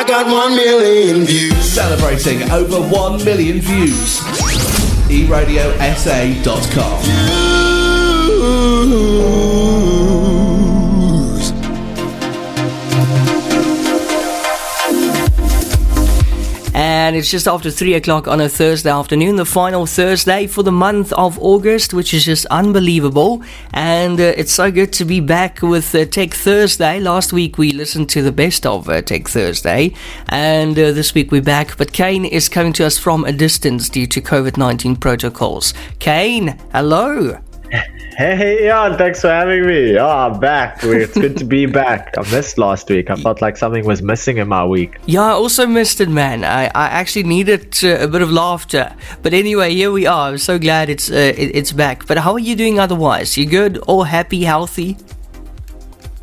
I got 1 million views. Celebrating over 1 million views. eRadioSA.com. And it's just after 3 o'clock on a Thursday afternoon, the final Thursday for the month of August, which is just unbelievable. And it's so good to be back with Tech Thursday. Last week we listened to the best of Tech Thursday, and this week we're back. But Kaine is coming to us from a distance due to COVID-19 protocols. Kaine, hello. Hey, Eon, thanks for having me. Oh, I'm back. It's good to be back. I missed last week. I felt like something was missing in my week. Yeah, I also missed it, man. I actually needed a bit of laughter. But anyway, here we are. I'm so glad it's back. But how are you doing otherwise? You good? All happy, healthy?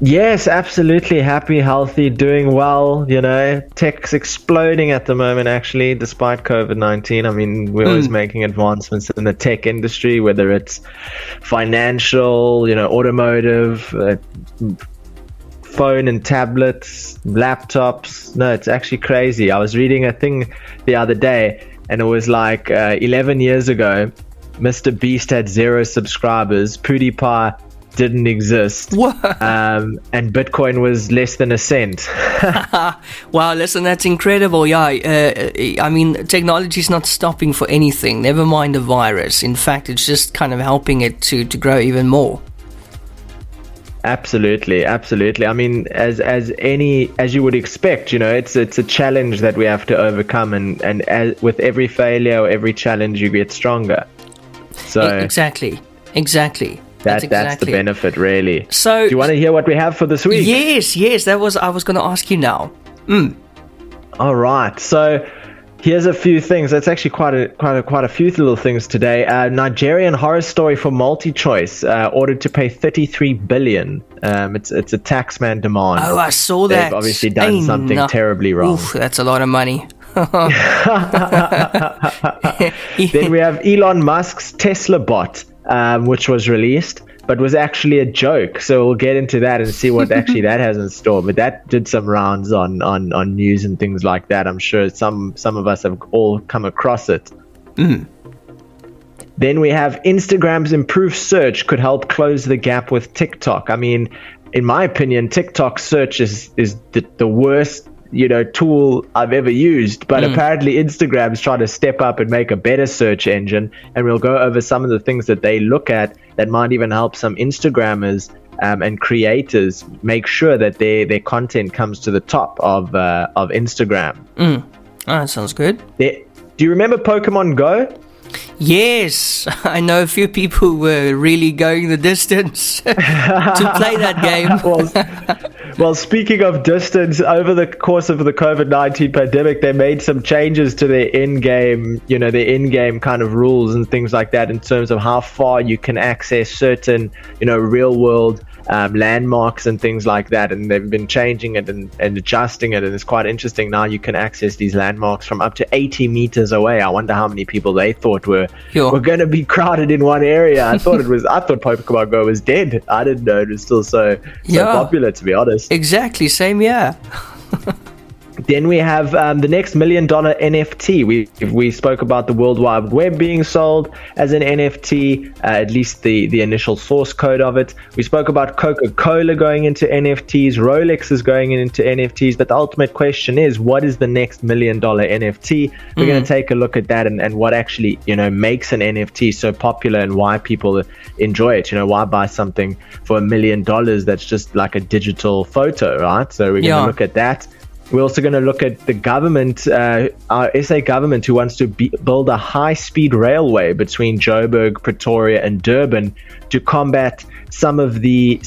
Yes, absolutely. Happy, healthy, doing well. You know, tech's exploding at the moment, actually, despite COVID-19. I mean, we're always making advancements in the tech industry, whether it's financial, you know, automotive, phone and tablets, laptops. No, it's actually crazy. I was reading a thing the other day, and it was like 11 years ago, Mr. Beast had 0 subscribers. PewDiePie didn't exist. And Bitcoin was less than a cent. Wow, listen, that's incredible. Yeah, I mean, technology is not stopping for anything, never mind a virus. In fact, it's just kind of helping it to grow even more. Absolutely. I mean, as you would expect, you know, it's a challenge that we have to overcome, and as with every failure or every challenge, you get stronger. So exactly. That's the benefit, really. So, do you want to hear what we have for this week? Yes. I was going to ask you now. All right. So here's a few things. That's actually quite a few little things today. Nigerian horror story for MultiChoice, ordered to pay 33 billion. It's a taxman demand. Oh, I saw that. They've obviously done something terribly wrong. Oof, that's a lot of money. Then we have Elon Musk's Tesla bot, which was released, but was actually a joke. So we'll get into that and see what actually that has in store. But that did some rounds on news and things like that. I'm sure some of us have all come across it. Then we have Instagram's improved search could help close the gap with TikTok. I mean, in my opinion, TikTok search is the worst, you know, tool I've ever used, but apparently Instagram's trying to step up and make a better search engine, and we'll go over some of the things that they look at that might even help some Instagrammers and creators make sure that their content comes to the top of Instagram. Oh, that sounds good. Do you remember Pokemon Go? Yes, I know a few people were really going the distance to play that game. Well, speaking of distance, over the course of the COVID-19 pandemic, they made some changes to their in-game kind of rules and things like that in terms of how far you can access certain, you know, real-world landmarks and things like that, and they've been changing it and adjusting it, and it's quite interesting. Now you can access these landmarks from up to 80 meters away. I wonder how many people they thought were going to be crowded in one area. I thought Pokemon Go was dead. I didn't know it was still so popular, to be honest. Exactly, same here. Then we have the next $1 million NFT. We spoke about the World Wide Web being sold as an NFT, at least the initial source code of it. We spoke about Coca-Cola going into NFTs. Rolex is going into NFTs. But the ultimate question is, what is the next $1 million NFT? We're going to take a look at that and what actually, you know, makes an NFT so popular and why people enjoy it. You know, why buy something for $1 million that's just like a digital photo, right? So we're going to look at that. We're also going to look at the government, our SA government, who wants to build a high-speed railway between Joburg, Pretoria, and Durban to combat some of the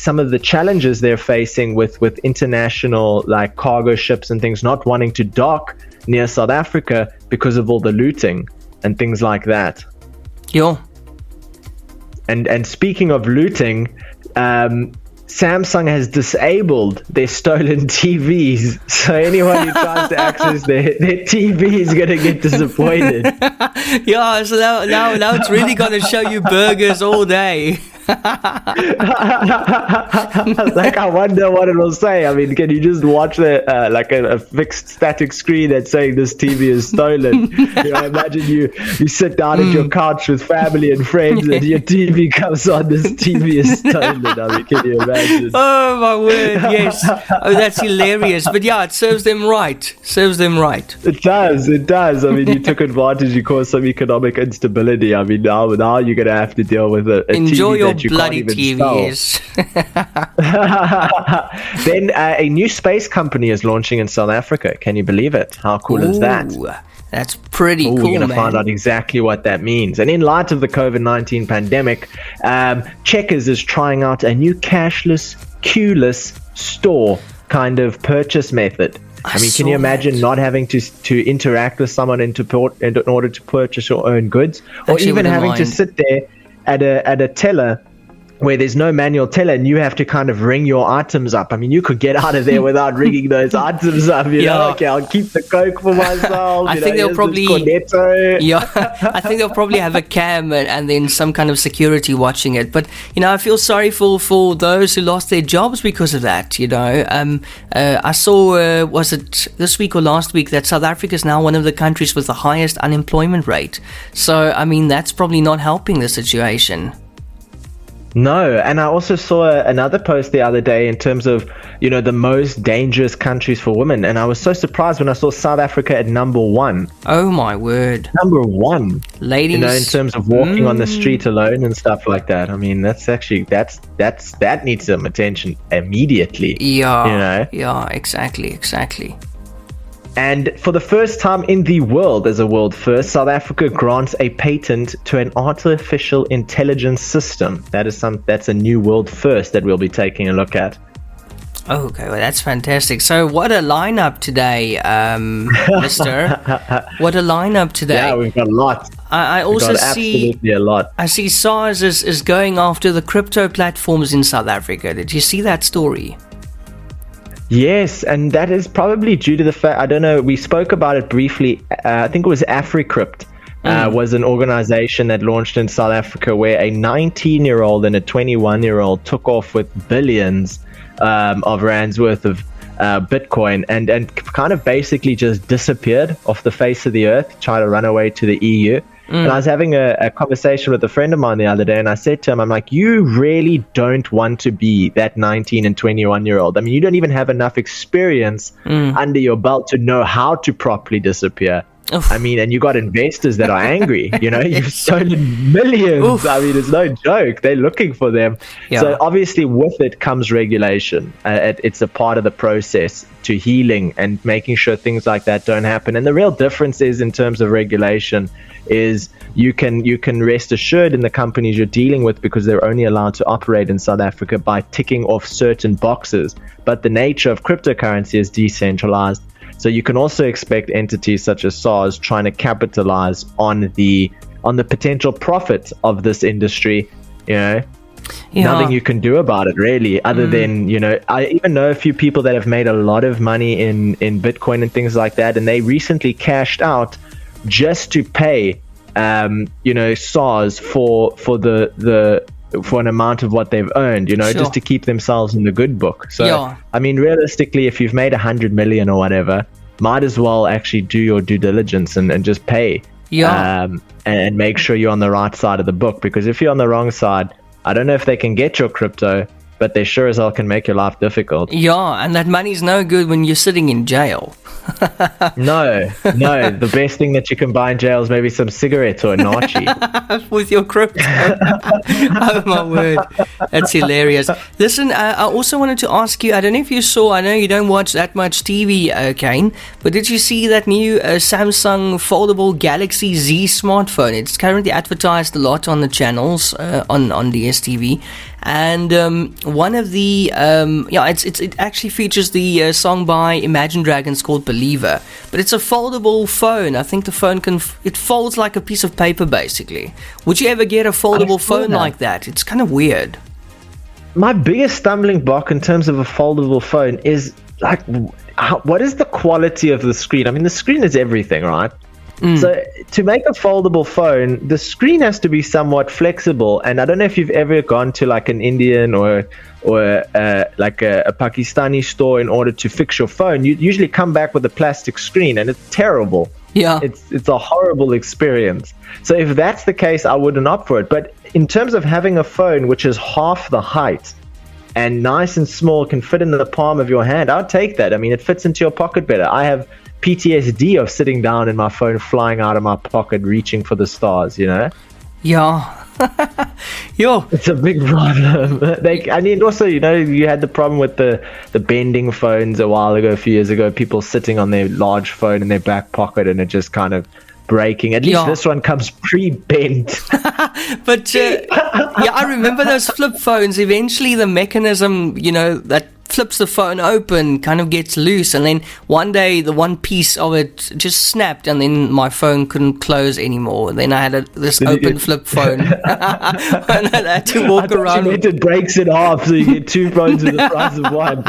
challenges they're facing with international, like, cargo ships and things not wanting to dock near South Africa because of all the looting and things like that. And speaking of looting, Samsung has disabled their stolen TVs, so anyone who tries to access their TV is going to get disappointed. So now it's really going to show you burgers all day. Like, I wonder what it will say. I mean, can you just watch like a fixed static screen that's saying this TV is stolen? Imagine you sit down at your couch with family and friends, and your TV comes on. This TV is stolen. I mean, can you imagine? Oh my word! Yes. Oh, that's hilarious. But yeah, it serves them right. It does. I mean, you took advantage. You caused some economic instability. I mean, now you're gonna have to deal with a Enjoy TV your that you bloody can't even TVs. Then a new space company is launching in South Africa. Can you believe it? How cool is that? That's pretty cool, We're going to man. find out exactly what that means. And in light of the COVID-19 pandemic, Checkers is trying out a new cashless, queueless store kind of purchase method. I mean, can you imagine not having to interact with someone in order to purchase your own goods, or Actually, even having to mind. sit there at a teller where there's no manual teller and you have to kind of ring your items up? I mean, you could get out of there without ringing those items up. You know, okay, I'll keep the Coke for myself. I think they'll probably I think they'll probably have a cam and then some kind of security watching it. But I feel sorry for those who lost their jobs because of that. I saw was it this week or last week that South Africa is now one of the countries with the highest unemployment rate. So I mean, that's probably not helping the situation. No, and I also saw another post the other day in terms of, the most dangerous countries for women. And I was so surprised when I saw South Africa at number 1. Oh, my word. Number 1. Ladies. In terms of walking on the street alone and stuff like that. I mean, that needs some attention immediately. Yeah. Yeah, exactly. And for the first time in the world, as a world first, South Africa grants a patent to an artificial intelligence system. That's a new world first that we'll be taking a look at. Okay, well, that's fantastic. So what a lineup today, mister. What a lineup today. Yeah, we've got a lot. I also see absolutely a lot. I see SARS is going after the crypto platforms in South Africa. Did you see that story? Yes, and that is probably due to the fact, I don't know, we spoke about it briefly. I think it was AfriCrypt. Was an organization that launched in South Africa where a 19-year-old and a 21-year-old took off with billions of rands worth of Bitcoin and kind of basically just disappeared off the face of the earth, tried to run away to the EU. And I was having a conversation with a friend of mine the other day, and I said to him, I'm like, you really don't want to be that 19 and 21-year-old. I mean, you don't even have enough experience under your belt to know how to properly disappear. Oof. I mean, and you got investors that are angry. You've stolen millions. Oof. I mean, it's no joke. They're looking for them. Yeah. So obviously with it comes regulation. It's a part of the process to healing and making sure things like that don't happen. And the real difference is in terms of regulation is you can rest assured in the companies you're dealing with, because they're only allowed to operate in South Africa by ticking off certain boxes. But the nature of cryptocurrency is decentralized. So you can also expect entities such as SARS trying to capitalize on the potential profit of this industry. Nothing you can do about it really, other than I even know a few people that have made a lot of money in Bitcoin and things like that, and they recently cashed out just to pay SARS for an amount of what they've earned, just to keep themselves in the good book. So I mean, realistically, if you've made 100 million or whatever, might as well actually do your due diligence and just pay and make sure you're on the right side of the book, because if you're on the wrong side, I don't know if they can get your crypto, but they sure as hell can make your life difficult. Yeah, and that money's no good when you're sitting in jail. No. The best thing that you can buy in jail is maybe some cigarettes or a nachi. With your crypto. Oh, my word. That's hilarious. Listen, I also wanted to ask you, I don't know if you saw, I know you don't watch that much TV, Kaine, but did you see that new Samsung foldable Galaxy Z smartphone? It's currently advertised a lot on the channels, on DSTV. And one of the it actually features the song by Imagine Dragons called Believer, but it's a foldable phone. I think the phone it folds like a piece of paper basically. Would you ever get a foldable phone like that? It's kind of weird. My biggest stumbling block in terms of a foldable phone is like, what is the quality of the screen? I mean, the screen is everything, right? So to make a foldable phone, the screen has to be somewhat flexible. And I don't know if you've ever gone to like an Indian or like a Pakistani store in order to fix your phone. You usually come back with a plastic screen, and it's terrible. Yeah. It's a horrible experience. So if that's the case, I wouldn't opt for it. But in terms of having a phone which is half the height and nice and small, can fit in the palm of your hand, I'd take that. I mean, it fits into your pocket better. I have PTSD of sitting down and my phone flying out of my pocket, reaching for the stars, you know? Yeah. Yo. It's a big problem. I mean, also, you know, you had the problem with the bending phones a while ago, a few years ago, people sitting on their large phone in their back pocket and it just kind of breaking. At least this one comes pre-bent. But yeah, I remember those flip phones. Eventually the mechanism, you know, that flips the phone open kind of gets loose, and then one day the one piece of it just snapped, and then my phone couldn't close anymore. Then I had this open flip phone and I had to walk around. It breaks it half so you get two phones for the price of one.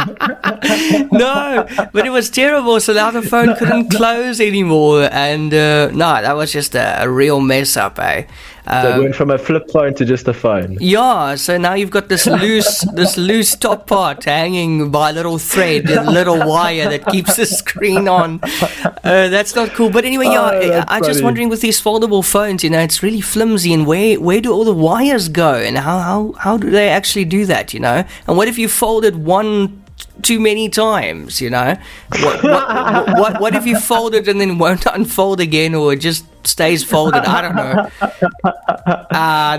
No, but it was terrible. So now the phone couldn't close anymore, and no, that was just a real mess up, eh? So it went from a flip phone to just a phone. Yeah, so now you've got this loose top part hanging by a little thread, a little wire that keeps the screen on. That's not cool. But anyway, I'm just wondering, with these foldable phones, you know, it's really flimsy, and where do all the wires go, and how do they actually do that, you know? And what if you fold it one too many times, you know? What if you fold it and then won't unfold again, or it just stays folded? I don't know.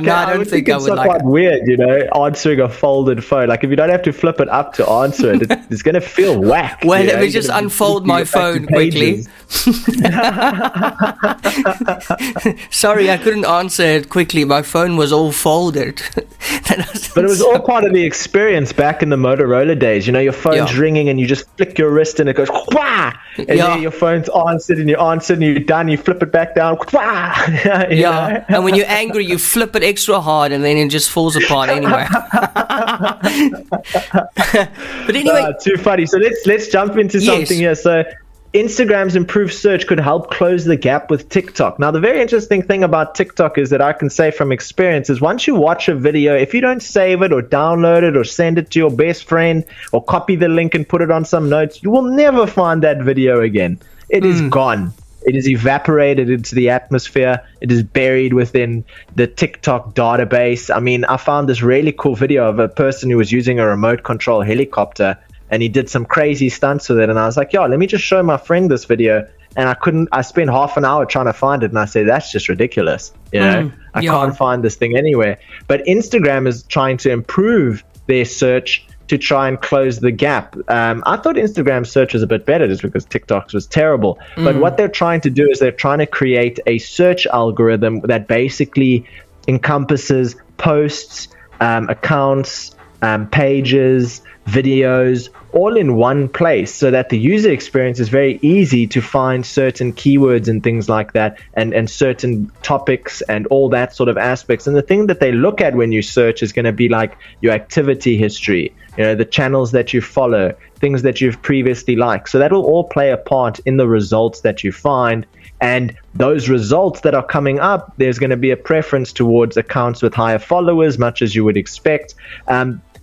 No, I don't think I would like it. It's quite weird, you know, answering a folded phone. Like, if you don't have to flip it up to answer it, it's going to feel whack. Well, let me just unfold my phone quickly. Sorry, I couldn't answer it quickly. My phone was all folded. But it was all part of the experience back in the Motorola days. You know, your phone's ringing and you just flick your wrist and it goes, wah! And then your phone's answered and you answer and you're done. You flip it back down. You know? And when you're angry, you flip it extra hard and then it just falls apart anyway. But anyway, too funny. So let's jump into something here. So Instagram's improved search could help close the gap with TikTok. Now, the very interesting thing about TikTok is that I can say from experience is once you watch a video, if you don't save it or download it or send it to your best friend or copy the link and put it on some notes, you will never find that video again. It is gone. It is evaporated into the atmosphere. It is buried within the TikTok database. I mean, I found this really cool video of a person who was using a remote control helicopter, and he did some crazy stunts with it. And I was like, let me just show my friend this video. And I spent half an hour trying to find it. And I said, that's just ridiculous. You know, I can't find this thing anywhere. But Instagram is trying to improve their search to try and close the gap. I thought Instagram search was a bit better just because TikTok's was terrible. But what they're trying to do is they're trying to create a search algorithm that basically encompasses posts, accounts, pages, videos, all in one place, so that the user experience is very easy to find certain keywords and things like that, and certain topics and all that sort of aspects. And the thing that they look at when you search is going to be like your activity history, you know, the channels that you follow, things that you've previously liked. So that will all play a part in the results that you find. And those results that are coming up, there's going to be a preference towards accounts with higher followers, much as you would expect.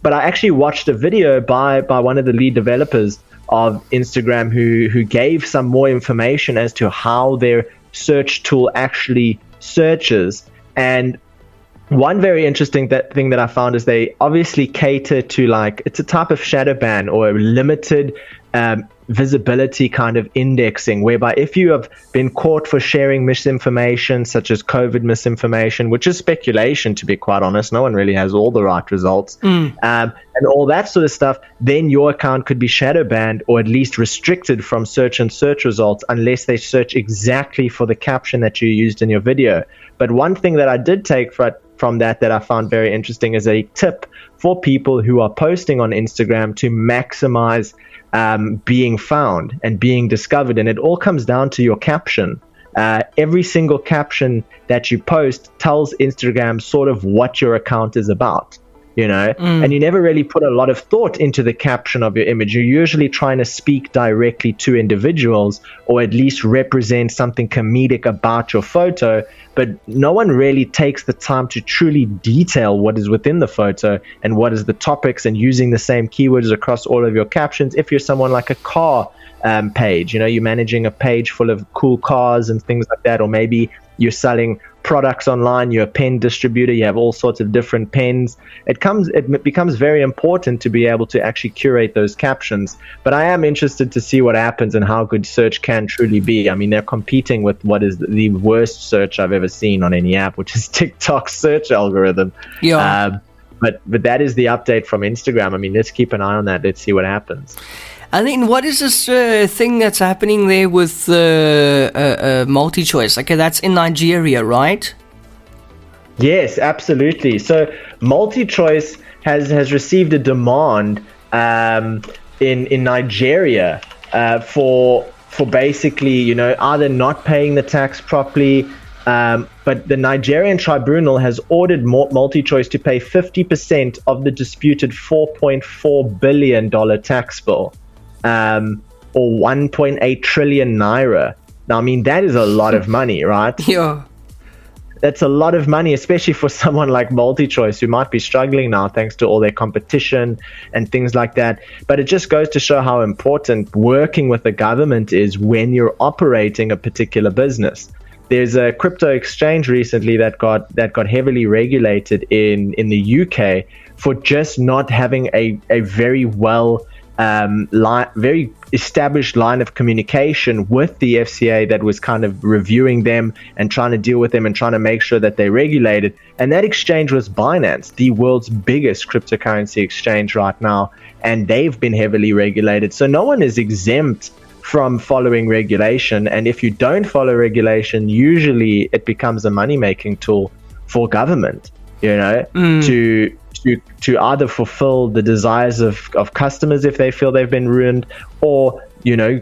But I actually watched a video by one of the lead developers of Instagram who gave some more information as to how their search tool actually searches. And one very interesting thing that I found is they obviously cater to, like, it's a type of shadow ban or a limited visibility kind of indexing, whereby if you have been caught for sharing misinformation, such as COVID misinformation, which is speculation, to be quite honest, no one really has all the right results, and all that sort of stuff, then your account could be shadow banned or at least restricted from search and search results unless they search exactly for the caption that you used in your video. But one thing that I did take from that I found very interesting is a tip for people who are posting on Instagram to maximize being found and being discovered. And it all comes down to your caption. Every single caption that you post tells Instagram sort of what your account is about. and you never really put a lot of thought into the caption of your image. You're usually trying to speak directly to individuals or at least represent something comedic about your photo, but no one really takes the time to truly detail what is within the photo and what is the topics, and using the same keywords across all of your captions. If you're someone like a car page, you're managing a page full of cool cars and things like that, or maybe you're selling products online, you're a pen distributor, you have all sorts of different pens. It becomes very important to be able to actually curate those captions. But I am interested to see what happens and how good search can truly be. I mean, they're competing with what is the worst search I've ever seen on any app, which is TikTok's search algorithm. But that is the update from Instagram. I mean, let's keep an eye on that. Let's see what happens. And then what is this thing that's happening there with multi-choice? Okay, that's in Nigeria, right? Yes, absolutely. So multi-choice has received a demand in Nigeria for basically, either not paying the tax properly, but the Nigerian tribunal has ordered multi-choice to pay 50% of the disputed $4.4 billion tax bill. Or 1.8 trillion naira. Now, I mean, that is a lot of money, right? Yeah. That's a lot of money, especially for someone like MultiChoice, who might be struggling now thanks to all their competition and things like that. But it just goes to show how important working with the government is when you're operating a particular business. There's a crypto exchange recently that got heavily regulated in the UK for just not having a very very established line of communication with the FCA that was kind of reviewing them and trying to deal with them and trying to make sure that they regulated. And that exchange was Binance, the world's biggest cryptocurrency exchange right now, and they've been heavily regulated. So no one is exempt from following regulation, and if you don't follow regulation, usually it becomes a money-making tool for government, to either fulfill the desires of customers if they feel they've been ruined, or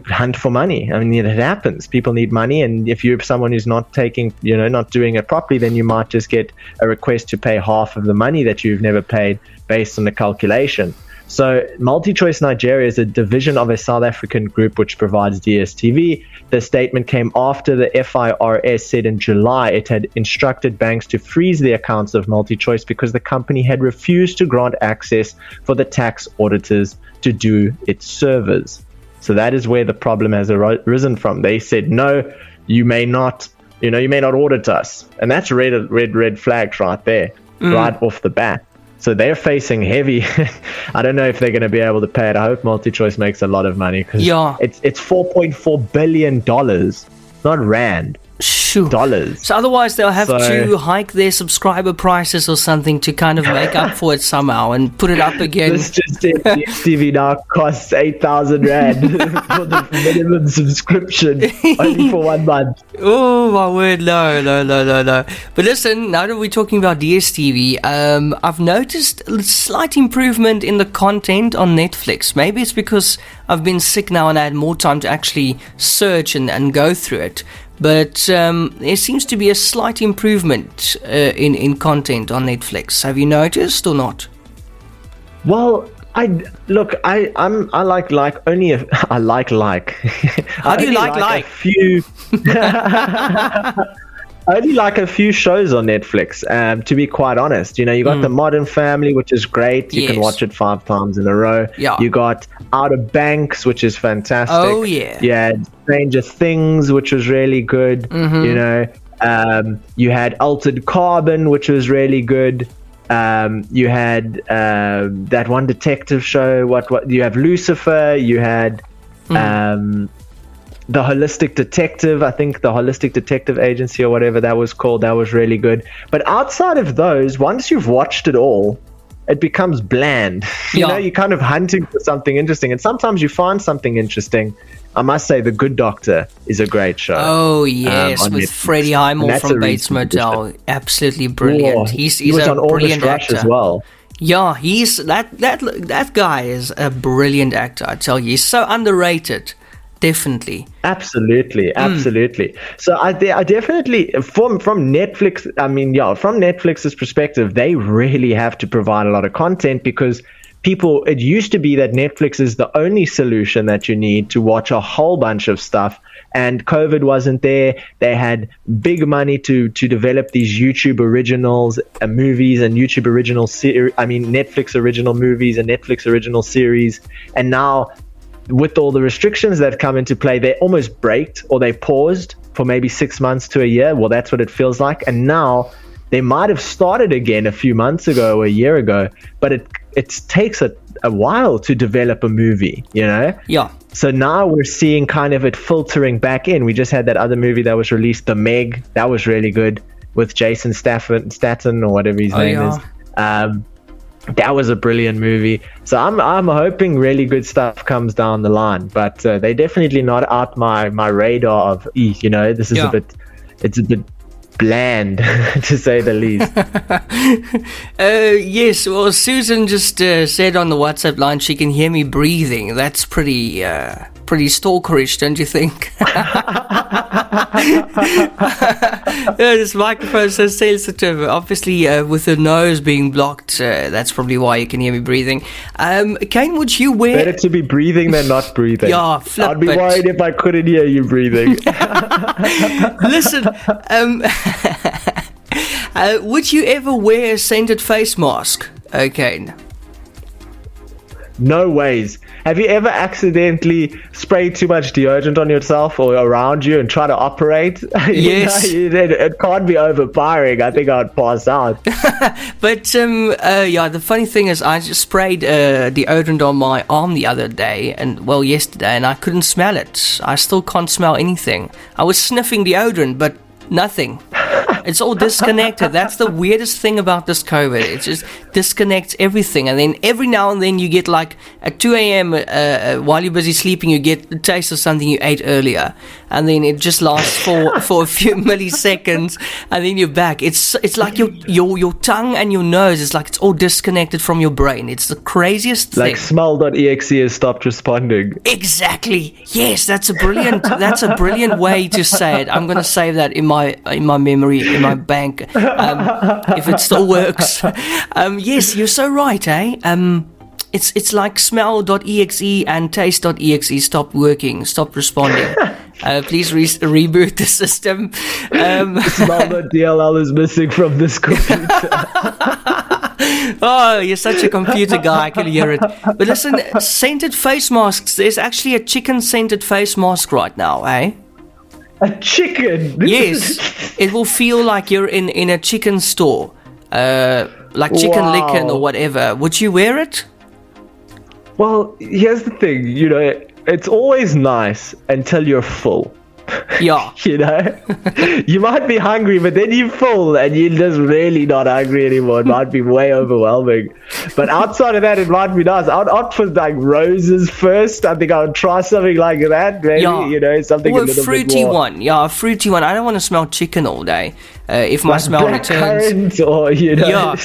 hunt for money. I mean, it happens. People need money, and if you're someone who's not not doing it properly, then you might just get a request to pay half of the money that you've never paid based on the calculation. So MultiChoice Nigeria is a division of a South African group which provides DSTV. The statement came after the FIRS said in July it had instructed banks to freeze the accounts of MultiChoice because the company had refused to grant access for the tax auditors to do its servers. So that is where the problem has arisen from. They said, no, you may not audit us. And that's red flags right there, right off the bat. So they're facing heavy. I don't know if they're going to be able to pay it. I hope MultiChoice makes a lot of money, because it's $4.4 billion, not rand. Shoot. Dollars. So otherwise they'll have to hike their subscriber prices or something to kind of make up for it somehow and put it up again. This just said DSTV now costs 8,000 rand for the minimum subscription, only for 1 month. Oh my word, no. But listen, now that we're talking about DSTV, I've noticed a slight improvement in the content on Netflix. Maybe it's because I've been sick now and I had more time to actually search and go through it. But there seems to be a slight improvement in content on Netflix. Have you noticed or not? Well, I like only a I like. How do you like? A few. I only like a few shows on Netflix, to be quite honest. You got The Modern Family, which is great. You can watch it 5 times in a row. Yeah. You got Outer Banks, which is fantastic. Oh, yeah. You had Stranger Things, which was really good. You had Altered Carbon, which was really good. You had that one detective show. What you have Lucifer. You had The Holistic Detective, I think the Holistic Detective Agency or whatever that was called, that was really good. But outside of those, once you've watched it all, it becomes bland. You're kind of hunting for something interesting. And sometimes you find something interesting. I must say, The Good Doctor is a great show. Oh, yes, with Netflix. Freddie Highmore from Bates Motel. Absolutely brilliant. He's was a on brilliant Rush actor as well. Yeah, he's that guy is a brilliant actor, I tell you. He's so underrated. Definitely. Absolutely. So I definitely, from Netflix, from Netflix's perspective, they really have to provide a lot of content, because it used to be that Netflix is the only solution that you need to watch a whole bunch of stuff, and COVID wasn't there. They had big money to develop these YouTube originals, movies, and YouTube original Netflix original movies and Netflix original series, and now with all the restrictions that come into play, they almost braked, or they paused for maybe 6 months to a year. Well, that's what it feels like. And now they might have started again a few months ago or a year ago, but it takes a while to develop a movie, you know? Yeah. So now we're seeing kind of it filtering back in. We just had that other movie that was released, The Meg. That was really good, with Jason Statham, or whatever his name is. That was a brilliant movie. So I'm hoping really good stuff comes down the line, but they're definitely not out my radar of, you know, this is it's a bit bland to say the least. Yes, well, Susan just said on the WhatsApp line she can hear me breathing. That's pretty stalkerish, don't you think? This microphone's so sensitive. Obviously, with the nose being blocked, that's probably why you can hear me breathing. Kaine, would you wear... Better to be breathing than not breathing. Yeah, flip I'd be worried if I couldn't hear you breathing. Listen, would you ever wear a scented face mask, Kaine? No ways. Have you ever accidentally sprayed too much deodorant on yourself or around you and try to operate? Yes. It can't be overpowering. I think I'd pass out. But the funny thing is, I just sprayed deodorant on my arm the other day, yesterday, and I couldn't smell it. I still can't smell anything. I was sniffing deodorant, but nothing. It's all disconnected. That's the weirdest thing about this COVID. It just disconnects everything. And then every now and then you get, like, at 2 a.m. While you're busy sleeping, you get the taste of something you ate earlier. And then it just lasts for a few milliseconds, and then you're back. It's like your tongue and your nose is like it's all disconnected from your brain. It's the craziest thing. Like smell.exe has stopped responding. Exactly. Yes, that's a brilliant way to say it. I'm going to save that in my memory, in my bank, if it still works. Yes, you're so right, eh? It's like smell.exe and taste.exe stopped working, stopped responding. Please reboot the system. Smell.dll is missing from this computer. Oh, you're such a computer guy, I can hear it. But listen, scented face masks, there's actually a chicken scented face mask right now, eh? A chicken? Yes. It will feel like you're in a chicken store, like Chicken Licken or whatever. Would you wear it? Well, here's the thing, you know, it's always nice until you're full. Yeah. You know, you might be hungry, but then you're full and you're just really not hungry anymore. It might be way overwhelming. But outside of that, it might be nice. I'd opt for like roses first. I think I would try something like that. Maybe, you know, something a little fruity bit more. one. Yeah, a fruity one. I don't want to smell chicken all day. If my like smell returns. Or, you know, yeah.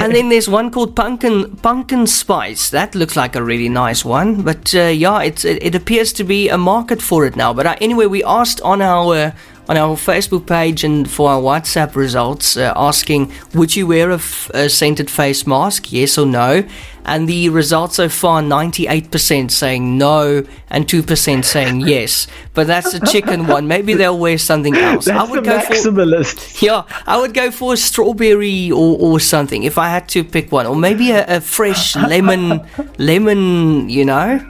And then there's one called pumpkin spice. That looks like a really nice one. But it appears to be a market for it now. But anyway, we asked on our Facebook page and for our WhatsApp results, asking, would you wear a scented face mask, yes or no? And the results so far, 98% saying no and 2% saying yes. But that's the chicken one. Maybe they'll wear something else. That's I would the go maximalist. I would go for a strawberry or something if I had to pick one. Or maybe a fresh lemon, you know?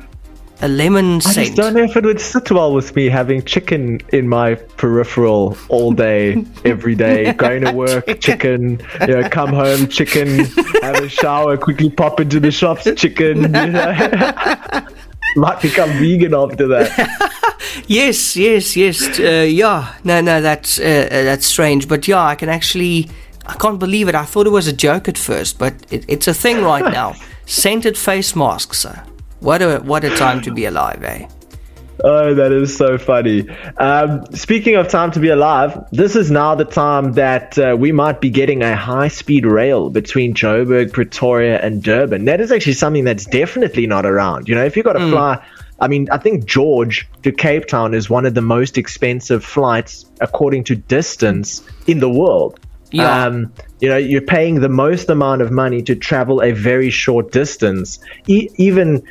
A lemon scent. I just don't know if it would sit well with me having chicken in my peripheral all day, every day. Going to work, chicken. You know, come home, chicken. Have a shower, quickly pop into the shops, chicken. You know, might become vegan after that. Yes. No, that's strange. But yeah, I can't believe it. I thought it was a joke at first, but it's a thing right now. Scented face masks. What a time to be alive, eh? Oh, that is so funny. Speaking of time to be alive, this is now the time that we might be getting a high-speed rail between Joburg, Pretoria, and Durban. That is actually something that's definitely not around. You know, if you've got to fly I mean, I think George to Cape Town is one of the most expensive flights according to distance in the world. Yeah. You're paying the most amount of money to travel a very short distance. Even,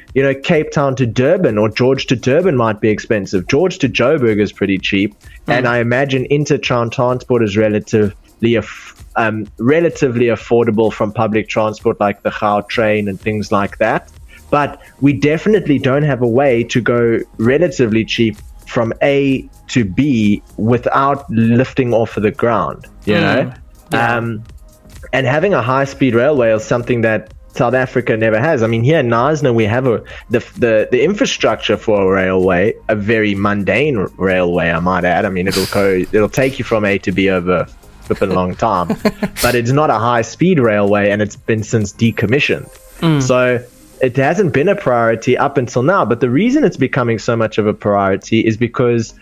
Cape Town to Durban or George to Durban might be expensive. George to Joburg is pretty cheap. And I imagine inter-town transport is relatively affordable from public transport like the Gautrain and things like that. But we definitely don't have a way to go relatively cheap from A to B without lifting off of the ground, you know? Yeah. And having a high-speed railway is something that South Africa never has. I mean, here in Knysna, we have the infrastructure for a railway, a very mundane railway, I might add. I mean, it'll take you from A to B over a long time, but it's not a high-speed railway, and it's been since decommissioned. So it hasn't been a priority up until now, but the reason it's becoming so much of a priority is because,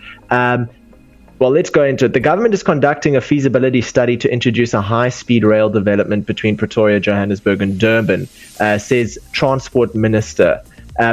let's go into it. The government is conducting a feasibility study to introduce a high-speed rail development between Pretoria, Johannesburg and Durban, says Transport Minister.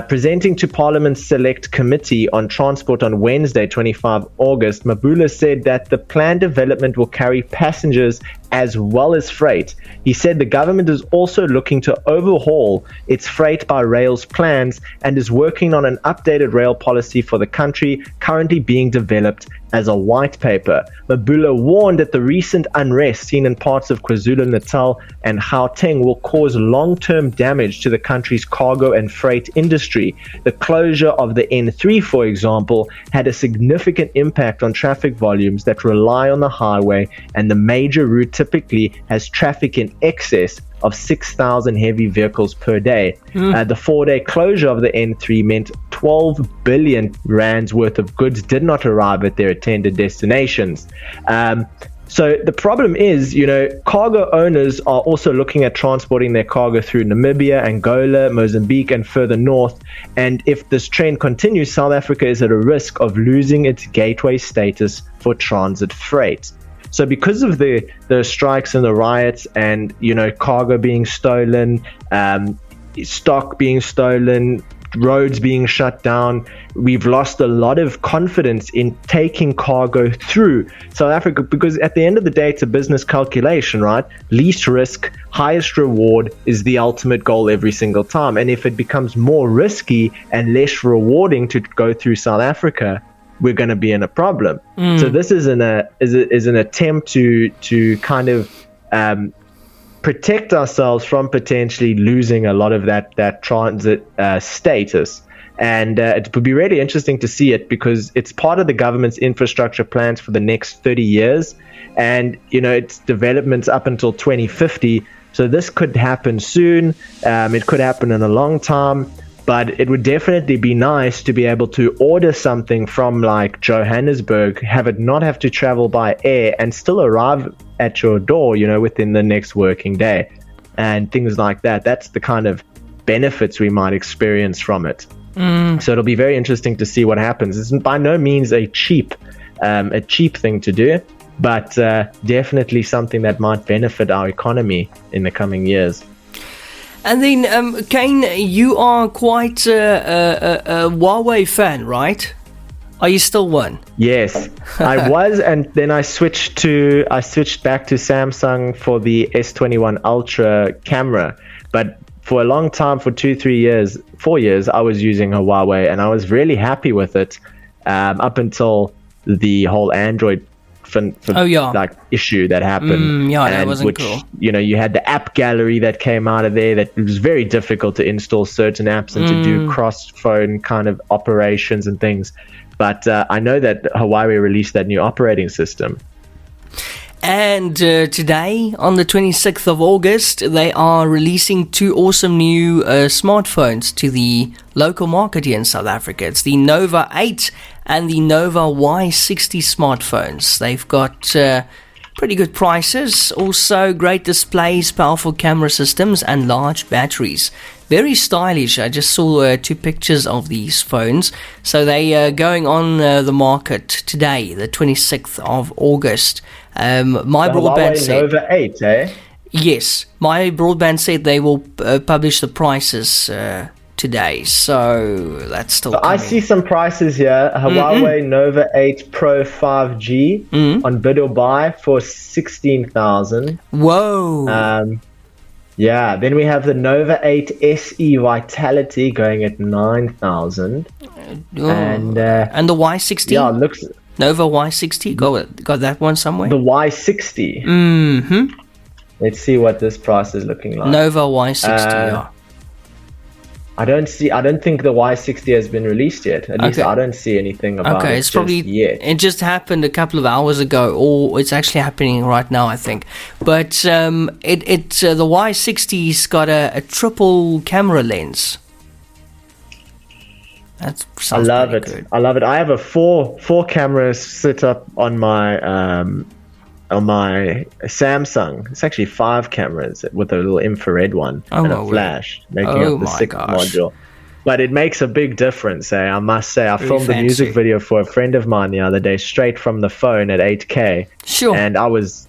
Presenting to Parliament's Select Committee on Transport on Wednesday, 25 August, Mabula said that the planned development will carry passengers as well as freight. He said the government is also looking to overhaul its freight by rail's plans and is working on an updated rail policy for the country, currently being developed as a white paper. Mabula warned that the recent unrest seen in parts of KwaZulu-Natal and Gauteng will cause long-term damage to the country's cargo and freight industry. The closure of the N3, for example, had a significant impact on traffic volumes that rely on the highway, and the major route typically has traffic in excess of 6,000 heavy vehicles per day. The 4-day closure of the N3 meant 12 billion rands worth of goods did not arrive at their intended destinations. So the problem is, cargo owners are also looking at transporting their cargo through Namibia, Angola, Mozambique, and further north. And if this trend continues, South Africa is at a risk of losing its gateway status for transit freight. So because of the strikes and the riots and, cargo being stolen, stock being stolen, roads being shut down, we've lost a lot of confidence in taking cargo through South Africa, because at the end of the day, it's a business calculation, right? Least risk, highest reward is the ultimate goal every single time. And if it becomes more risky and less rewarding to go through South Africa, we're going to be in a problem. So this is an attempt to kind of protect ourselves from potentially losing a lot of that transit status. And it would be really interesting to see it, because it's part of the government's infrastructure plans for the next 30 years. And, it's developments up until 2050. So this could happen soon. It could happen in a long time. But it would definitely be nice to be able to order something from like Johannesburg, have it not have to travel by air and still arrive at your door, within the next working day and things like that. That's the kind of benefits we might experience from it. So it'll be very interesting to see what happens. It's by no means a cheap thing to do, but definitely something that might benefit our economy in the coming years. And then, Kaine, you are quite a Huawei fan, right? Are you still one? Yes, I was, and then I switched back to Samsung for the S21 Ultra camera. But for a long time, for 4 years, I was using a Huawei, and I was really happy with it up until the whole Android issue that happened. That wasn't cool. You had the app gallery that came out of there that it was very difficult to install certain apps and to do cross-phone kind of operations and things. But I know that Huawei released that new operating system. And today, on the 26th of August, they are releasing 2 awesome new smartphones to the local market here in South Africa. It's the Nova 8 and the Nova Y60 smartphones. They've got pretty good prices, also great displays, powerful camera systems, and large batteries. Very stylish. I just saw 2 pictures of these phones. So they are going on the market today, the 26th of August. My broadband said Nova 8, eh? Yes, my broadband said they will publish the prices today. So that's still coming. I see some prices here. Huawei Nova 8 Pro 5G on bid or buy for 16,000. Whoa. Yeah, then we have the Nova 8 SE Vitality going at 9,000. And the Y60? Yeah, looks Nova Y60? Got that one somewhere? the Y60. Mm-hmm. Let's see what this price is looking like. Nova Y60, yeah. I don't think the Y60 has been released yet. At least I don't see anything about it it's probably yet. It just happened a couple of hours ago, or it's actually happening right now, I think. But the Y60's got a triple camera lens. That sounds pretty good. I love it. I have a four camera set up on my Samsung. It's actually 5 cameras with a little infrared one and a flash, making up the 6th module. But it makes a big difference, I must say. I filmed a music video for a friend of mine the other day, straight from the phone at 8K. Sure. And I was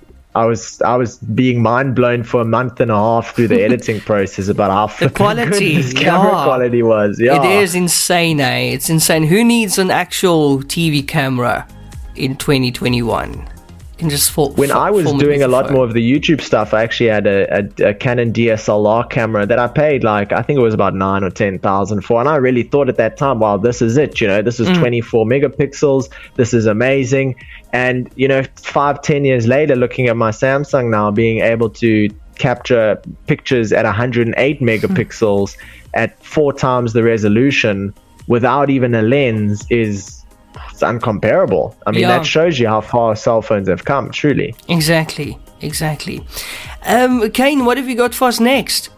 being mind blown for a month and a half through the editing process about how the quality, this camera quality was. Yeah, it is insane, It's insane. Who needs an actual TV camera in 2021? Can just when I was doing a lot more of the YouTube stuff, I actually had a Canon DSLR camera that I paid I think it was about 9,000 or 10,000 for, and I really thought at that time, wow, this is it. This is 24 megapixels. This is amazing. And 5-10 years later, looking at my Samsung now, being able to capture pictures at 108 megapixels at 4 times the resolution without even a lens it's uncomparable. I mean, that shows you how far cell phones have come, truly. Exactly. Kaine, what have you got for us next?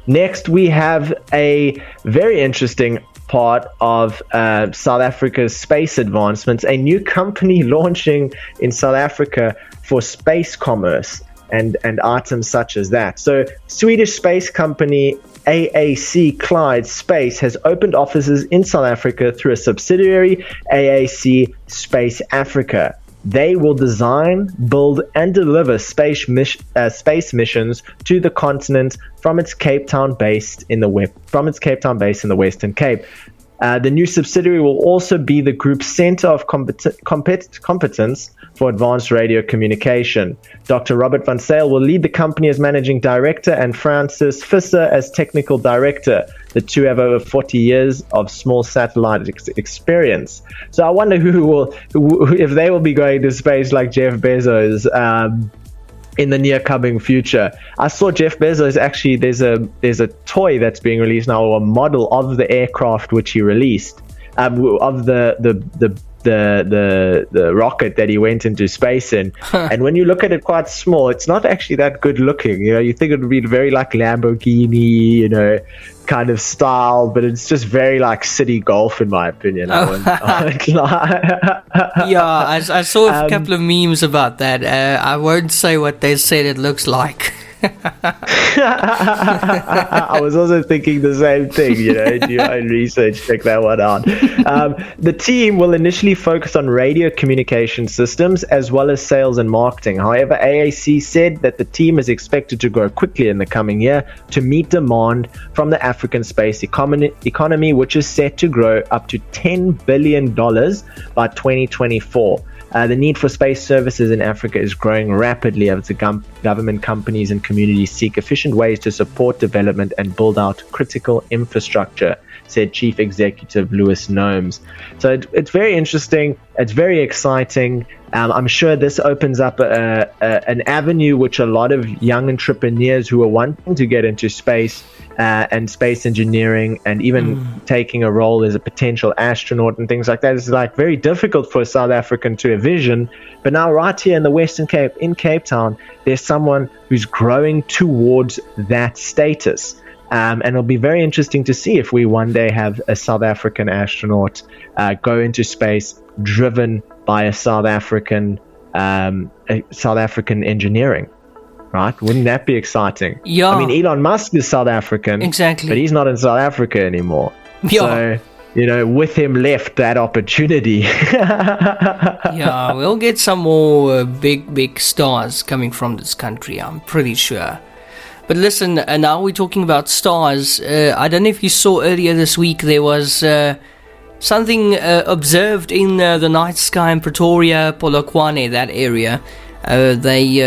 Next, we have a very interesting part of South Africa's space advancements, a new company launching in South Africa for space commerce and items such as that. So, Swedish space company AAC Clyde Space has opened offices in South Africa through a subsidiary, AAC Space Africa. They will design, build, and deliver space missions to the continent from its Cape Town base in the Western Cape. The new subsidiary will also be the group's center of competence for advanced radio communication. Dr. Robert van Zyl will lead the company as managing director and Francis Visser as technical director. The two have over 40 years of small satellite experience. So I wonder if they will be going to space like Jeff Bezos in the near coming future. I saw Jeff Bezos actually. There's a toy that's being released now, or a model of the aircraft which he released, of the rocket that he went into space in. And when you look at it quite small, it's not actually that good looking. You think it would be very like Lamborghini, kind of style, but it's just very like city golf in my opinion. I saw a couple of memes about that. I won't say what they said it looks like. I was also thinking the same thing, do your own research, check that one out. The team will initially focus on radio communication systems as well as sales and marketing. However, AAC said that the team is expected to grow quickly in the coming year to meet demand from the African space economy, which is set to grow up to $10 billion by 2024. The need for space services in Africa is growing rapidly as the government, companies, and communities seek efficient ways to support development and build out critical infrastructure, said Chief Executive Louis Gnomes. So it's very interesting. It's very exciting. I'm sure this opens up an avenue which a lot of young entrepreneurs who are wanting to get into space and space engineering and even taking a role as a potential astronaut and things like that is very difficult for a South African to envision. But now right here in the Western Cape, in Cape Town, there's someone who's growing towards that status. And it'll be very interesting to see if we one day have a South African astronaut go into space driven by a South African engineering, right? Wouldn't that be exciting? Yeah. I mean, Elon Musk is South African, exactly, but he's not in South Africa anymore. Yeah. So, with him left that opportunity. Yeah, we'll get some more big stars coming from this country, I'm pretty sure. But listen, now we're talking about stars. I don't know if you saw earlier this week there was something observed in the night sky in Pretoria, Polokwane, that area. They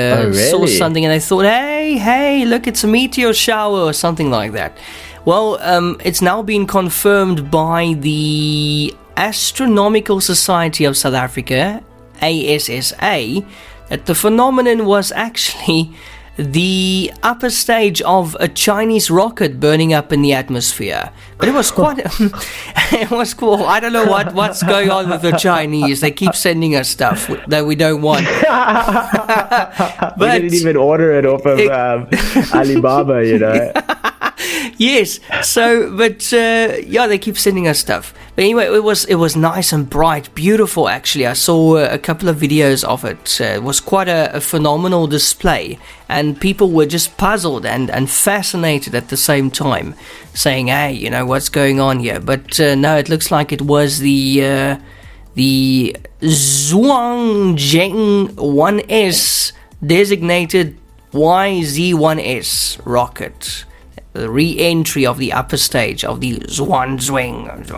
saw something and they thought, hey, look, it's a meteor shower or something like that. Well, it's now been confirmed by the Astronomical Society of South Africa, ASSA, that the phenomenon was actually the upper stage of a Chinese rocket burning up in the atmosphere. But it was quite it was cool. I don't know what's going on with the Chinese. They keep sending us stuff that we don't want. But we didn't even order it off of Alibaba, you know. Yes. So, but they keep sending us stuff. But anyway, it was nice and bright, beautiful. Actually, I saw a couple of videos of it. It was quite a phenomenal display, and people were just puzzled and fascinated at the same time, saying, "Hey, you know what's going on here?" But no, it looks like it was the Zhuangzheng 1S designated YZ1S rocket. The re-entry of the upper stage of the Zhuangzheng. The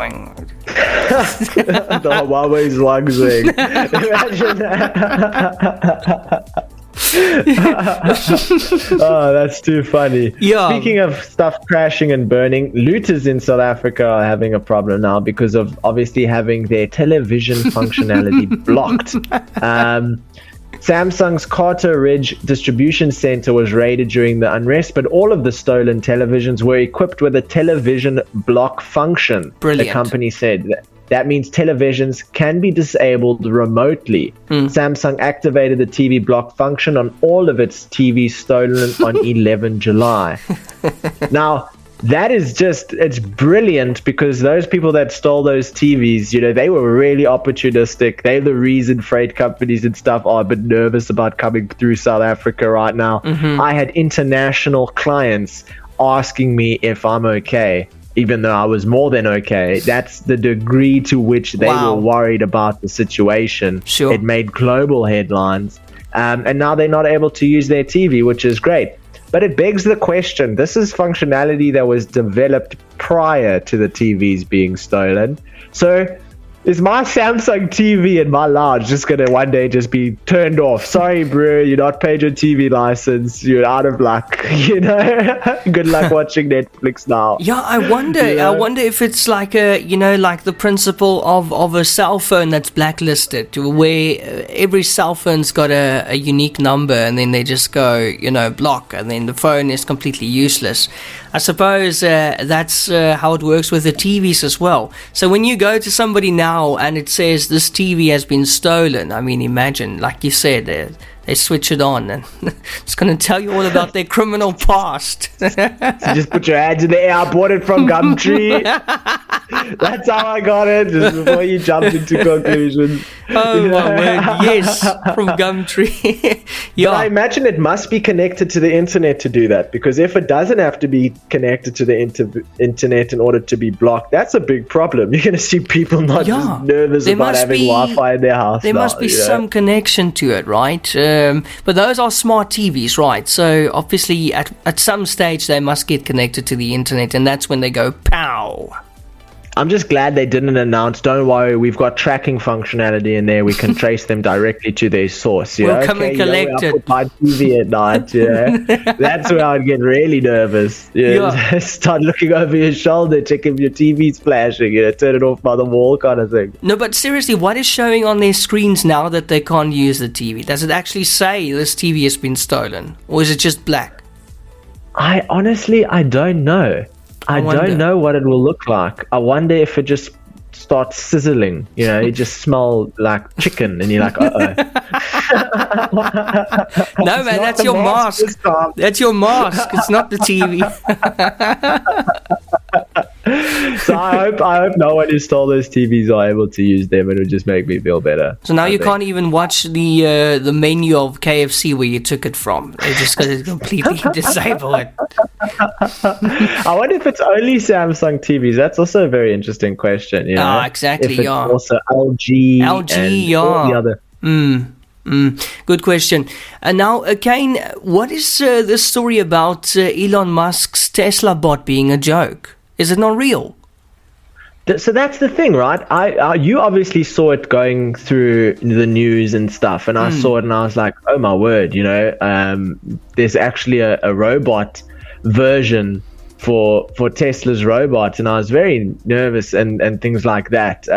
Huawei Zhuangzheng. Imagine that. Oh, that's too funny. Yeah. Speaking of stuff crashing and burning, looters in South Africa are having a problem now because of obviously having their television functionality blocked. Samsung's Carter Ridge distribution center was raided during the unrest, but all of the stolen televisions were equipped with a television block function. Brilliant. The company said that means televisions can be disabled remotely. Samsung activated the TV block function on all of its TVs stolen on 11 July. Now, that is it's brilliant because those people that stole those TVs, you know, they were really opportunistic. They're the reason freight companies and stuff are a bit nervous about coming through South Africa right now. I had international clients asking me if I'm okay, even though I was more than okay. That's the degree to which they were worried about the situation. Sure. It made global headlines. And now they're not able to use their TV, which is great. But it begs the question, this is functionality that was developed prior to the TVs being stolen. So is my Samsung TV in my lounge just going to one day just be turned off? Sorry, bro, you're not paid your TV license. You're out of luck, you know? Good luck watching Netflix now. Yeah, I wonder. Yeah. I wonder if it's like like the principle of a cell phone that's blacklisted, where every cell phone's got a unique number, and then they just go, block, and then the phone is completely useless. I suppose that's how it works with the TVs as well. So when you go to somebody now and it says this TV has been stolen, I mean, imagine, like you said, they switch it on and it's going to tell you all about their criminal past. So just put your hands in the air. I bought it from Gumtree. That's how I got it, just before you jumped into conclusions. Oh, my word. Yes, from Gumtree. Yeah. But I imagine it must be connected to the internet to do that, because if it doesn't have to be connected to the internet in order to be blocked, that's a big problem. You're going to see people not just nervous about having Wi-Fi in their house. There must be some connection to it, right? But those are smart TVs, right? So obviously at some stage they must get connected to the internet, and that's when they go pow. I'm just glad they didn't announce, don't worry, we've got tracking functionality in there. We can trace them directly to their source. We'll come and collect it. I put my TV at night, That's where I'd get really nervous. Start looking over your shoulder, check if your TV's flashing, turn it off by the wall kind of thing. No, but seriously, what is showing on their screens now that they can't use the TV? Does it actually say this TV has been stolen? Or is it just black? I don't know. I don't know what it will look like. I wonder if it just starts sizzling. You just smell like chicken, and you're like, uh-oh. No, man, that's your mask. That's your mask. It's not the TV. So I hope no one who stole those TVs are able to use them. It would just make me feel better. So now you can't even watch the menu of KFC where you took it from. They're just going to completely disable it. I wonder if it's only Samsung TVs. That's also a very interesting question. Exactly. If it's also LG, and all the other. Good question. And now, Kaine, what is the story about Elon Musk's Tesla bot being a joke? Is it not real? So that's the thing, right? You obviously saw it going through the news and stuff, and I saw it and I was like, oh my word, there's actually a robot version for Tesla's robot, and I was very nervous and things like that.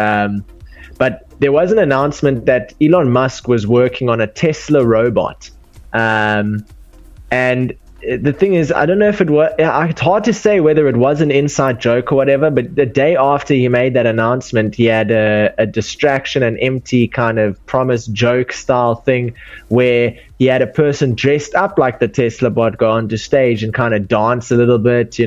But there was an announcement that Elon Musk was working on a Tesla robot, and the thing is, I don't know if it was, it's hard to say whether it was an inside joke or whatever, but the day after he made that announcement, he had a distraction, an empty kind of promise joke style thing where he had a person dressed up like the Tesla bot go onto stage and kind of dance a little bit,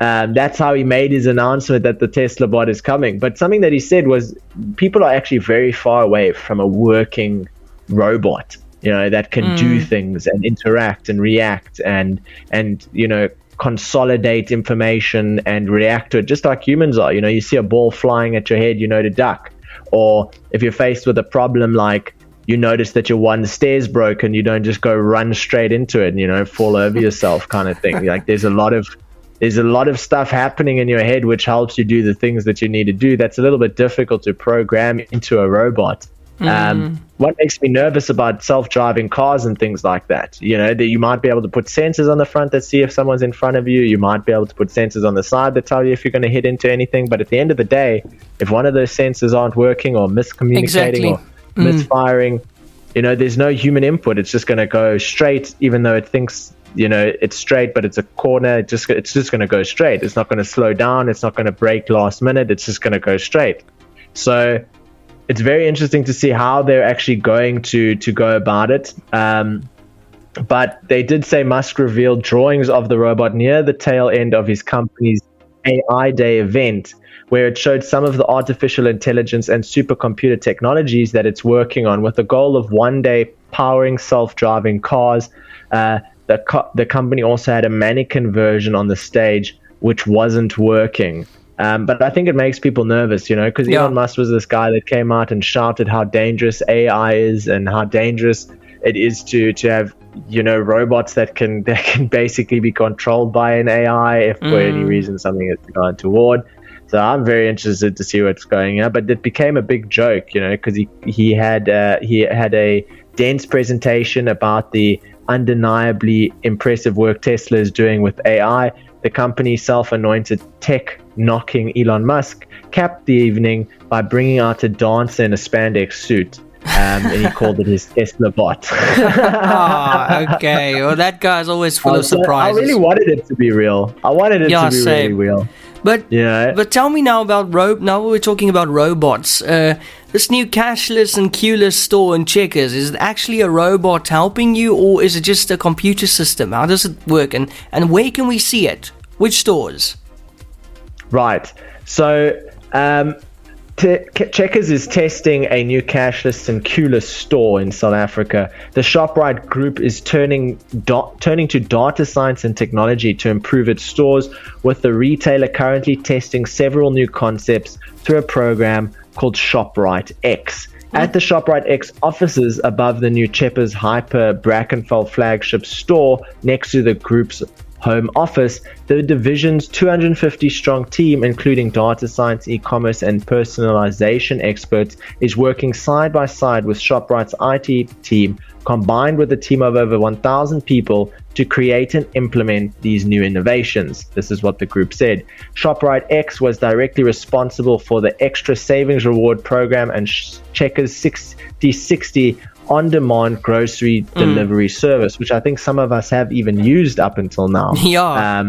That's how he made his announcement that the Tesla bot is coming. But something that he said was people are actually very far away from a working robot. That can do things and interact and react and consolidate information and react to it just like humans are. You see a ball flying at your head, to duck. Or if you're faced with a problem like you notice that your one stair's broken, you don't just go run straight into it and, fall over yourself kind of thing. Like there's a lot of stuff happening in your head which helps you do the things that you need to do. That's a little bit difficult to program into a robot. What makes me nervous about self-driving cars and things like that, that you might be able to put sensors on the front that see if someone's in front of you. You might be able to put sensors on the side that tell you if you're going to hit into anything. But at the end of the day, if one of those sensors aren't working or miscommunicating or misfiring, there's no human input. It's just going to go straight, even though it thinks, it's straight, but it's a corner. It's just going to go straight. It's not going to slow down. It's not going to brake last minute. It's just going to go straight. So it's very interesting to see how they're actually going to go about it. But they did say Musk revealed drawings of the robot near the tail end of his company's AI Day event, where it showed some of the artificial intelligence and supercomputer technologies that it's working on with the goal of one day powering self-driving cars. The company also had a mannequin version on the stage, which wasn't working. But I think it makes people nervous, because Elon Musk was this guy that came out and shouted how dangerous AI is and how dangerous it is to have, robots that can basically be controlled by an AI if for any reason something is going toward. So I'm very interested to see what's going on. But it became a big joke, because he had a dense presentation about the undeniably impressive work Tesla is doing with AI. The company's self-anointed tech-knocking Elon Musk capped the evening by bringing out a dancer in a spandex suit, and he called it his Tesla bot. Okay. Well, that guy's always full of surprises. I really wanted it to be real. I wanted it to be really real. But tell me now about now we're talking about robots. This new cashless and queueless store in Checkers, is it actually a robot helping you, or is it just a computer system? How does it work, and where can we see it? Which stores? Right. So Checkers is testing a new cashless and queueless store in South Africa. The ShopRite Group is turning to data science and technology to improve its stores, with the retailer currently testing several new concepts through a program called ShopRite X. At the ShopRite X offices above the new Checkers Hyper Brackenfell flagship store next to the group's home office, the division's 250-strong team, including data science, e-commerce, and personalization experts, is working side by side with ShopRite's IT team, combined with a team of over 1,000 people, to create and implement these new innovations. This is what the group said. ShopRite X was directly responsible for the extra savings reward program and Checkers 60/60 on-demand grocery delivery service, which I think some of us have even used up until now. Yeah.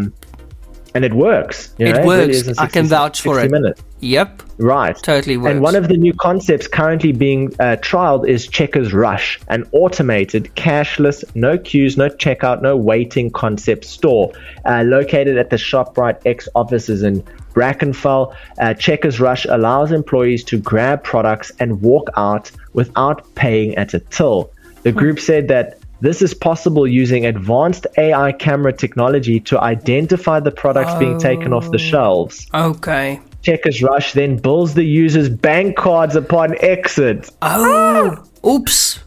And it works. It works. I can vouch for it. Minutes. Yep. Right. Totally works. And one of the new concepts currently being trialed is Checkers Rush, an automated, cashless, no queues, no checkout, no waiting concept store located at the ShopRite X offices in Brackenfell. Checkers Rush allows employees to grab products and walk out without paying at a till. The group said that this is possible using advanced AI camera technology to identify the products being taken off the shelves. Okay. Checkers Rush then bills the user's bank cards upon exit. Oh, oops.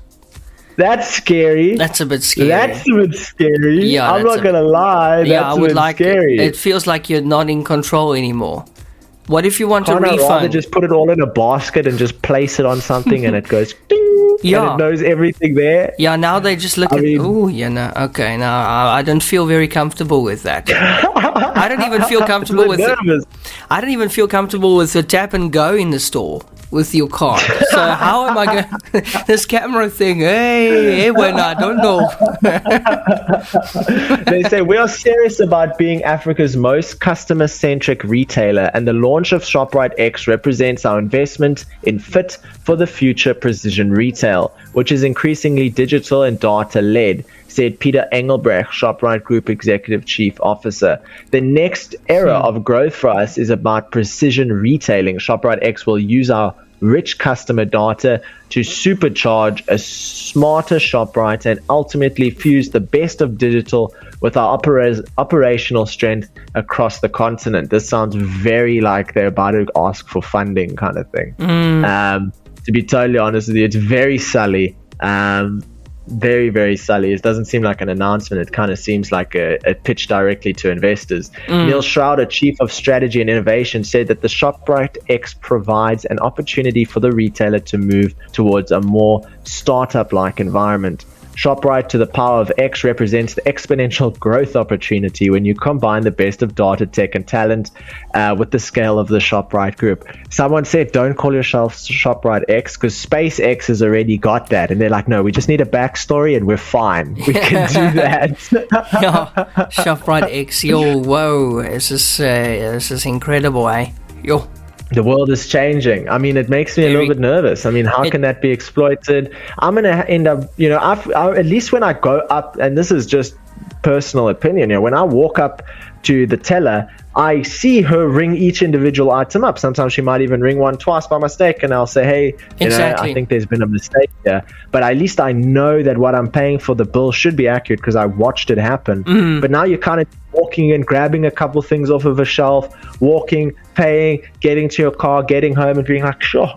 That's scary. That's a bit scary. That's a bit scary. Yeah, I'm not going to lie. That's yeah, I would like scary. it feels like you're not in control anymore. What if you want Can't a I rather refund? just put it all in a basket and just place it on something and it goes ding, Yeah. and it knows everything there? Yeah, now they just look oh, yeah, no, okay, no, I don't feel very comfortable with that. I don't even feel comfortable with it. I don't even feel comfortable with the tap and go in the store with your card. So how am I going? This camera thing, hey, when I don't know. They say we are serious about being Africa's most customer-centric retailer, and the launch of ShopRite X represents our investment in fit for the future precision retail, which is increasingly digital and data-led, said Peter Engelbrecht, ShopRite Group Executive Chief Officer. The next era of growth for us is about precision retailing. ShopRite X will use our rich customer data to supercharge a smarter ShopRite and ultimately fuse the best of digital with our operational strength across the continent. This sounds very like they're about to ask for funding kind of thing. To be totally honest with you, it's very sully. Very, very sully. It doesn't seem like an announcement. It kind of seems like a pitch directly to investors. Neil Schrouder, Chief of Strategy and Innovation, said that the ShopRite X provides an opportunity for the retailer to move towards a more startup-like environment. ShopRite to the power of X represents the exponential growth opportunity when you combine the best of data, tech, and talent with the scale of the ShopRite group. Someone said, don't call yourself ShopRite X because SpaceX has already got that. And they're like, no, we just need a backstory and we're fine. We can do that. Yeah, ShopRite X, yo, whoa, this is incredible, eh? Yo. The world is changing. I mean, it makes me a little bit nervous. I mean, how can that be exploited? I'm going to end up, at least when I go up, and this is just personal opinion, when I walk up to the teller, I see her ring each individual item up. Sometimes she might even ring one twice by mistake, and I'll say, hey, I think there's been a mistake here. But at least I know that what I'm paying for the bill should be accurate because I watched it happen. But now you're kind of walking and grabbing a couple things off of a shelf, walking, paying, getting to your car, getting home, and being like, sure,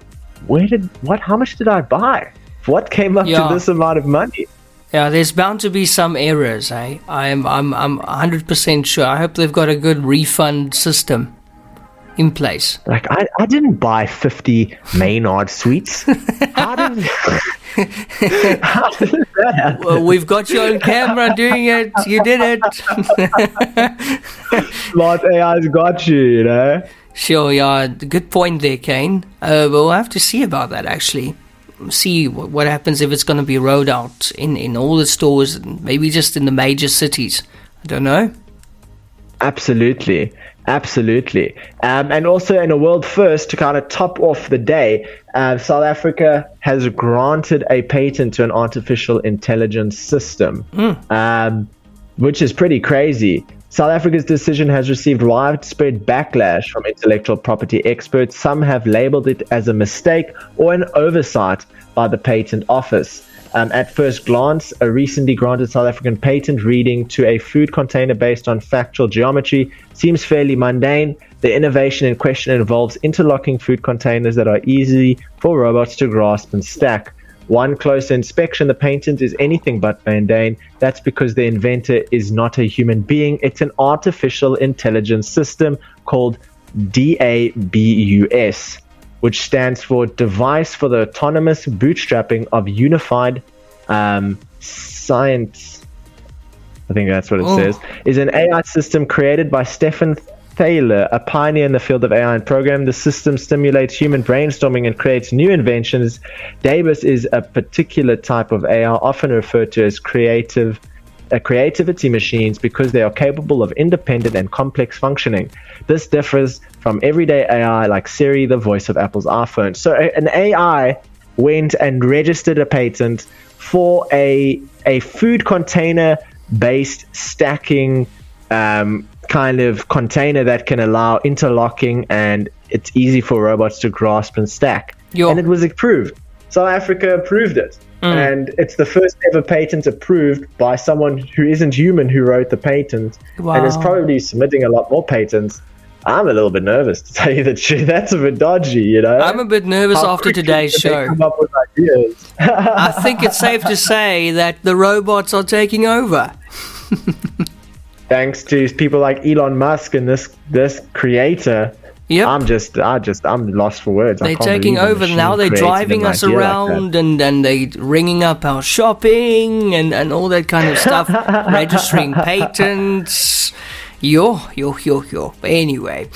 how much did I buy? What came up to this amount of money? Yeah, there's bound to be some errors, eh? I'm 100% sure. I hope they've got a good refund system in place. Like, I didn't buy 50 Maynard sweets. How did that happen? Well, we've got you on camera doing it. You did it. Smart AI's got you, Sure, yeah. Good point there, Kaine. We'll have to see about that, actually. See what happens if it's going to be rolled out in all the stores, and maybe just in the major cities. I don't know. Absolutely. And also in a world first, to kind of top off the day, South Africa has granted a patent to an artificial intelligence system, which is pretty crazy. South Africa's decision has received widespread backlash from intellectual property experts. Some have labeled it as a mistake or an oversight by the patent office. At first glance, a recently granted South African patent reading to a food container based on factual geometry seems fairly mundane. The innovation in question involves interlocking food containers that are easy for robots to grasp and stack. One closer inspection, the patent is anything but mundane. That's because the inventor is not a human being. It's an artificial intelligence system called DABUS, which stands for Device for the Autonomous Bootstrapping of Unified Science. I think that's what it says. Is an AI system created by Stefan Thaler, a pioneer in the field of AI and program. The system stimulates human brainstorming and creates new inventions. DABUS is a particular type of AI, often referred to as creativity machines, because they are capable of independent and complex functioning. This differs from everyday AI like Siri, the voice of Apple's iPhone. So an AI went and registered a patent for a food container based stacking kind of container that can allow interlocking, and it's easy for robots to grasp and stack. And it was approved. South Africa approved it. And it's the first ever patent approved by someone who isn't human who wrote the patent. And is probably submitting a lot more patents. I'm a little bit nervous, to tell you the truth. That's a bit dodgy, you know? I'm a bit nervous How after quickly today's can they show. come up with ideas? I think it's safe to say that the robots are taking over. Thanks to people like Elon Musk and this creator. Yep. I'm lost for words. They're taking over now. They're driving us around and they're ringing up our shopping and all that kind of stuff, registering patents. Yo. Anyway,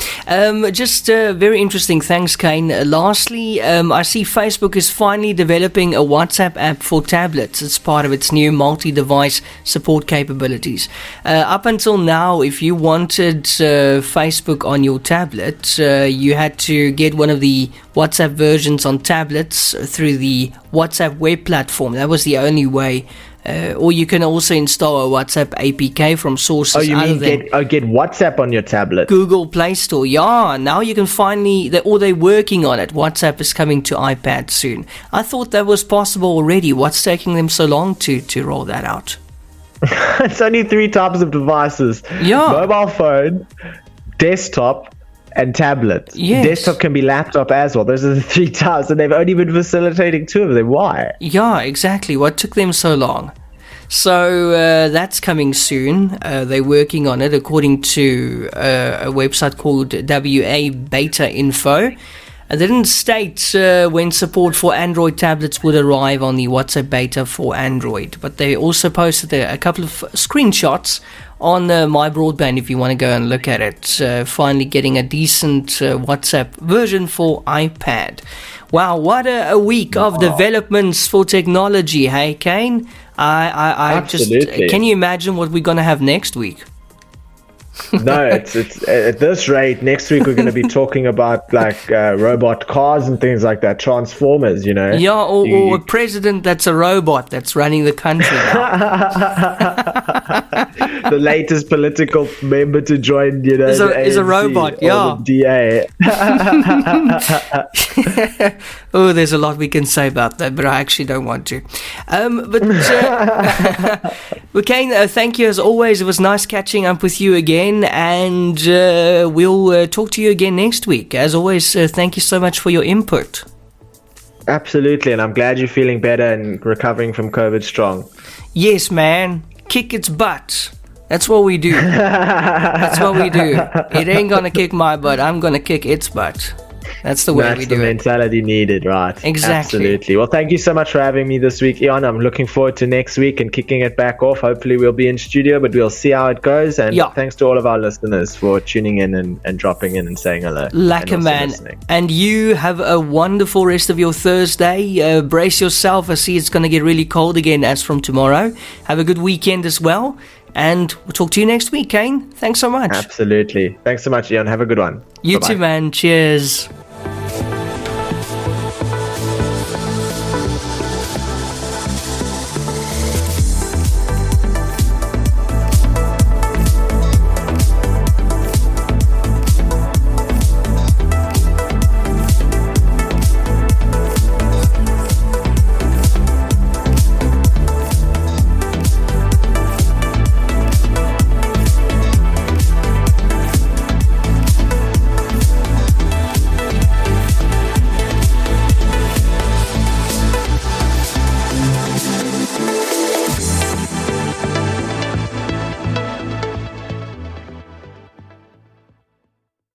just very interesting. Thanks, Kaine. Lastly, I see Facebook is finally developing a WhatsApp app for tablets. It's part of its new multi-device support capabilities. Up until now, if you wanted Facebook on your tablet, you had to get one of the WhatsApp versions on tablets through the WhatsApp web platform. That was the only way. Or you can also install a WhatsApp APK from sources. Oh, you mean get WhatsApp on your tablet? Google Play Store. Yeah, now you can finally, they're working on it. WhatsApp is coming to iPad soon. I thought that was possible already. What's taking them so long to roll that out? It's only 3 types of devices. Yeah. Mobile phone, desktop, and tablet. Yes. Desktop can be laptop as well. Those are the 3 types, and they've only been facilitating 2 of them. Why? Yeah, exactly. What took them so long? So that's coming soon. They're working on it according to a website called WA Beta Info. They didn't state when support for Android tablets would arrive on the WhatsApp beta for Android, but they also posted a couple of screenshots on My Broadband if you want to go and look at it. Finally getting a decent WhatsApp version for iPad. Wow, what a week of developments for technology, hey, Kaine? I Absolutely. just can you imagine what we're going to have next week? No, it's at this rate. Next week we're going to be talking about like robot cars and things like that, Transformers. You know. Yeah, or a president that's a robot that's running the country now. The latest political member to join, you know, is a ANC robot. or Yeah. the DA. Oh, there's a lot we can say about that, but I actually don't want to. But Kaine, thank you as always. It was nice catching up with you again, and we'll talk to you again next week. As always, thank you so much for your input. Absolutely, and I'm glad you're feeling better and recovering from COVID strong. Yes, man. Kick its butt. That's what we do. That's what we do. It ain't gonna kick my butt. I'm gonna kick its butt. That's the way we do it. That's the mentality needed, right? Exactly. Absolutely. Well, thank you so much for having me this week, Eon. I'm looking forward to next week and kicking it back off. Hopefully we'll be in studio, but we'll see how it goes. And thanks to all of our listeners for tuning in and dropping in and saying hello. Like a man. Listening. And you have a wonderful rest of your Thursday. Brace yourself. I see it's going to get really cold again as from tomorrow. Have a good weekend as well. And we'll talk to you next week, Kaine. Thanks so much. Absolutely. Thanks so much, Eon. Have a good one. You Bye-bye. too, man. Cheers.